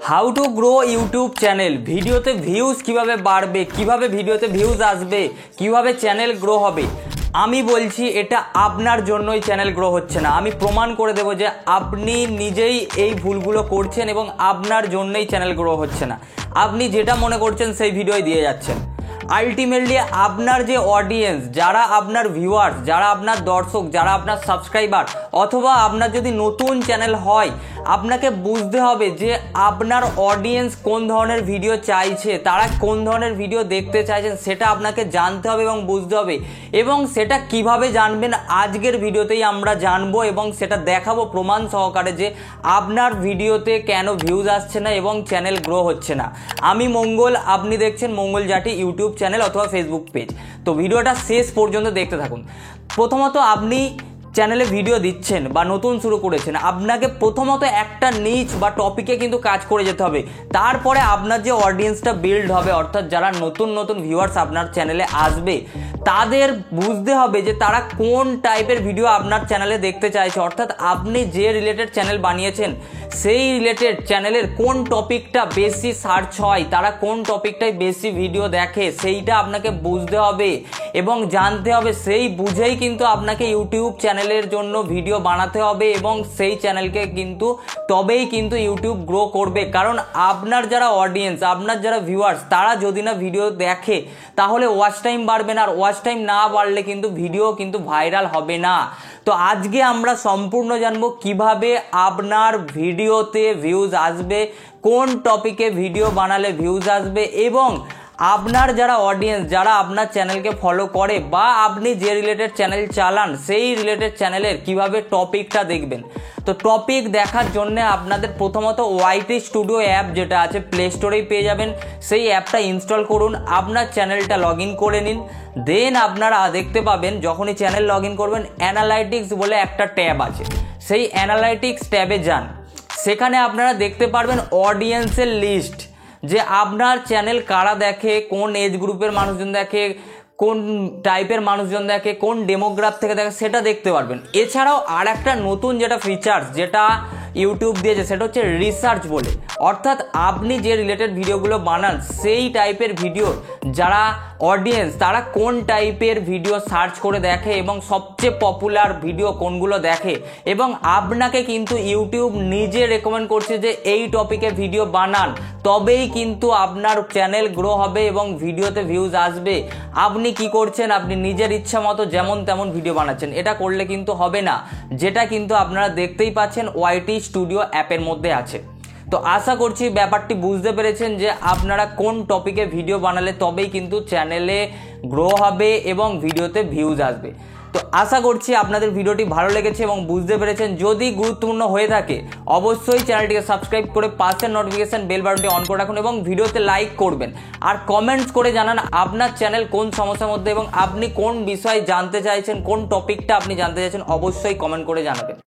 How to grow YouTube channel, ভিডিওতে views কিভাবে বাড়বে, কিভাবে ভিডিওতে ভিউজ আসবে, কিভাবে চ্যানেল গ্রো হবে। আমি বলছি এটা আপনার জন্যই চ্যানেল গ্রো হচ্ছে না। আমি প্রমাণ করে দেবো যে আপনি নিজেই এই ভুলগুলো করছেন এবং আপনার জন্যই চ্যানেল গ্রো হচ্ছে না। আপনি যেটা মনে করছেন সেই ভিডিওই দিয়ে যাচ্ছেন। আলটিমেটলি আপনার যে অডিয়েন্স, যারা আপনার ভিউয়ার্স, যারা আপনার দর্শক, যারা আপনার সাবস্ক্রাইবার, অথবা আপনার যদি নতুন চ্যানেল হয়, আপনাকে বুঝতে হবে যে আপনার অডিয়েন্স কোন ধরনের ভিডিও চাইছে, তারা কোন ধরনের ভিডিও দেখতে চাইছেন, সেটা আপনাকে জানতে হবে এবং বুঝতে হবে। এবং সেটা কিভাবে জানবেন আজকের ভিডিওতেই আমরা জানবো এবং সেটা দেখাবো প্রমাণ সহকারে যে আপনার ভিডিওতে কেন ভিউজ আসছে না এবং চ্যানেল গ্রো হচ্ছে না। আমি মঙ্গল, আপনি দেখছেন মঙ্গল জাটি ইউটিউব চ্যানেল অথবা ফেসবুক পেজ। তো ভিডিওটা শেষ পর্যন্ত দেখতে থাকুন। প্রথমত আপনি চ্যানেলে ভিডিও দিচ্ছেন বা নতুন শুরু করেছেন, আপনাকে প্রথমত একটা নিচ বা টপিকে কিন্তু কাজ করে যেতে হবে। তারপরে আপনার যে অডিয়েন্সটা বিল্ড হবে, অর্থাৎ যারা নতুন নতুন ভিউয়ার্স আপনার চ্যানেলে আসবে, তাদের বুঝতে হবে যে তারা কোন টাইপের ভিডিও আপনার চ্যানেলে দেখতে চাইছে। অর্থাৎ আপনি যে রিলেটেড চ্যানেল বানিয়েছেন সেই রিলেটেড চ্যানেলের কোন টপিকটা বেশি সার্চ হয়, তারা কোন টপিকটায় বেশি ভিডিও দেখে, সেইটা আপনাকে বুঝতে হবে এবং জানতে হবে। সেই বুঝেই কিন্তু আপনাকে ইউটিউব চ্যানেলের জন্য ভিডিও বানাতে হবে এবং সেই চ্যানেলকে কিন্তু তবেই কিন্তু ইউটিউব গ্রো করবে। কারণ আপনার যারা অডিয়েন্স, আপনার যারা ভিউয়ার্স, তারা যদি না ভিডিও দেখে তাহলে ওয়াচ টাইম বাড়বে না, আর ওয়াচ টাইম না বাড়লে কিন্তু ভিডিও কিন্তু ভাইরাল হবে না। তো আজকে আমরা সম্পূর্ণ জানবো কিভাবে আপনার ভিডিওতে ভিউজ আসবে, কোন টপিকে ভিডিও বানালে ভিউজ আসবে এবং আপনার যারা অডিয়েন্স, যারা আপনার চ্যানেলকে ফলো করে বা আপনি যে রিলেটেড চ্যানেল চালান সেই রিলেটেড চ্যানেলের কিভাবে টপিকটা দেখবেন। তো টপিক দেখার জন্য আপনাদের প্রথমত ওয়াইটি স্টুডিও অ্যাপ যেটা আছে প্লে স্টোরেই পেয়ে যাবেন, সেই অ্যাপটা ইনস্টল করুন, আপনার চ্যানেলটা লগ ইন করে নিন। দেন আপনারা দেখতে পাবেন যখনই চ্যানেল লগ ইন করবেন, অ্যানালাইটিক্স বলে একটা ট্যাব আছে, সেই অ্যানালাইটিক্স ট্যাবে যান। সেখানে আপনারা দেখতে পারবেন অডিয়েন্সের লিস্ট, যে আপনার চ্যানেল কারা দেখে, কোন এজ গ্রুপের মানুষজন দেখে, কোন টাইপের মানুষজন দেখে, কোন ডেমোগ্রাফ থেকে দেখে, সেটা দেখতে পারবেন। এছাড়াও আর একটা নতুন যেটা ফিচার্স যেটা ইউটিউব দিয়েছে সেটা হচ্ছে রিসার্চ বলে। অর্থাৎ আপনি যে রিলেটেড ভিডিওগুলো বানান সেই টাইপের ভিডিও যারা অডিয়েন্স, তারা কোন টাইপের ভিডিও সার্চ করে দেখে এবং সবচেয়ে পপুলার ভিডিও কোনগুলো দেখে, এবং আপনাকে কিন্তু ইউটিউব নিজে রেকমেন্ড করছে যে এই টপিকে ভিডিও বানান, তবেই কিন্তু আপনার চ্যানেল গ্রো হবে এবং ভিডিওতে ভিউজ আসবে। আপনি কি করছেন, আপনি নিজের ইচ্ছা মতো যেমন তেমন ভিডিও বানাচ্ছেন, এটা করলে কিন্তু হবে না, যেটা কিন্তু আপনারা দেখতেই পাচ্ছেন ওয়াইটি স্টুডিও অ্যাপের মধ্যে আছে। তো আশা করছি ব্যাপারটি বুঝতে পেরেছেন যে আপনারা কোন টপিকে ভিডিও বানালে তবেই কিন্তু চ্যানেলে গ্রো হবে এবং ভিডিওতে ভিউজ আসবে। তো আশা করছি আপনাদের ভিডিওটি ভালো লেগেছে এবং বুঝতে পেরেছেন। যদি গুরুত্বপূর্ণ হয়ে থাকে অবশ্যই চ্যানেলটিকে সাবস্ক্রাইব করে পাশের নোটিফিকেশন বেল বাটনটি অন করে রাখুন এবং ভিডিওতে লাইক করবেন। আর কমেন্টস করে জানান আপনার চ্যানেল কোন সমস্যার মধ্যে এবং আপনি কোন বিষয় জানতে চাইছেন, কোন টপিকটা আপনি জানতে চাইছেন, অবশ্যই কমেন্ট করে জানাবেন।